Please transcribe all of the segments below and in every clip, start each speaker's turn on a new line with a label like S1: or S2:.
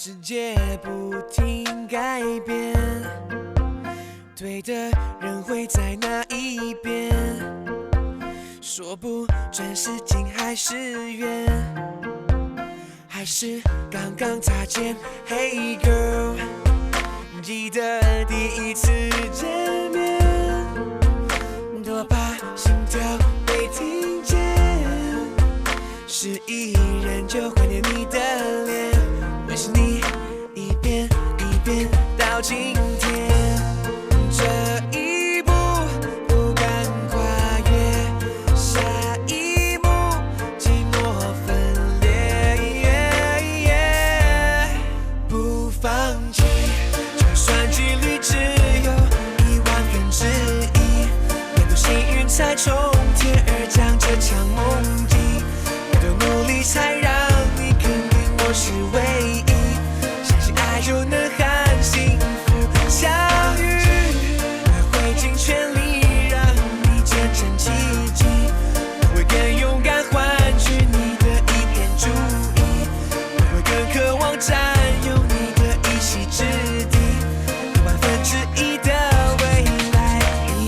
S1: 世界不停改变，对的人会在哪一边？说不准是近还是远，还是刚刚擦肩。Hey girl， 记得第一次见面，多怕心跳被听见，失忆人就怀念你的脸，为是你一遍一遍到今天，这一步不敢跨越，下一幕寂寞分裂，不放弃，就算几率只有10000%，面对幸运才从天而降这场梦境，要多努力才让你肯定我是唯一，相信爱就能和幸福相遇，我会尽全力让你见证奇迹，我会更勇敢换取你的一点注意，我会更渴望占有你的一席之地，1/1000的未来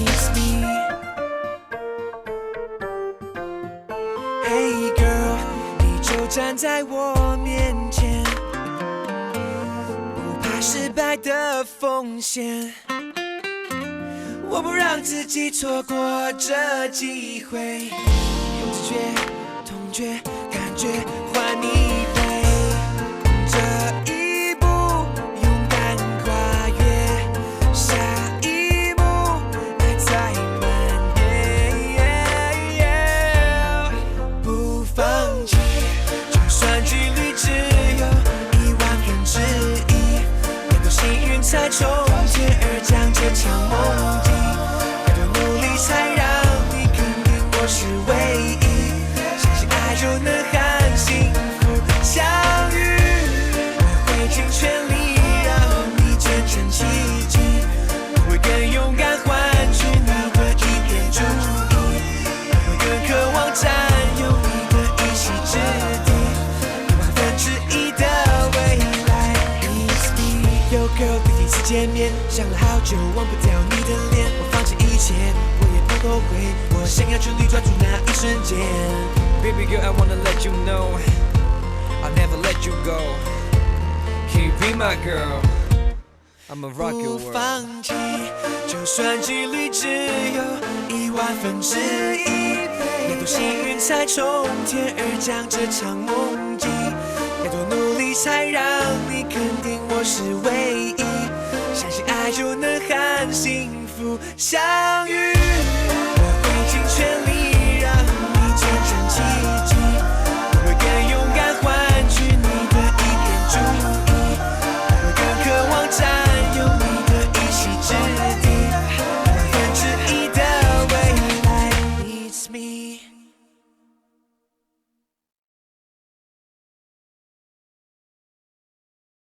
S1: is me。 Hey girl， 你就站在我面前，不怕失败的风险，我不让自己错过这机会，用直觉、痛觉、感觉换你陪，这一步勇敢跨越，下一幕爱在蔓延，不放弃，就算几率只有10000%，面对幸运才从天而降这场梦境，要多努力才让你肯定我是唯一，相信爱就能和幸福相遇，我会尽全力让你见证奇迹，我会更勇敢换取你的一点注意，我会更渴望占有你的一席之地，1/1000的未来 is me。 Yo girl， 第一次见面，想了好久，忘不掉你的脸，我放弃一切，我也不后悔，我想要全力抓住那一瞬间。
S2: Baby girl, I wanna let you know I'll never let you go. Can you be my girl? I'ma rock your
S1: 不
S2: world.
S1: 放弃，就算几率只有10000%，要多幸运才从天而降这场梦境，要多努力才让你肯定我是唯一，相信爱就能和幸福相遇。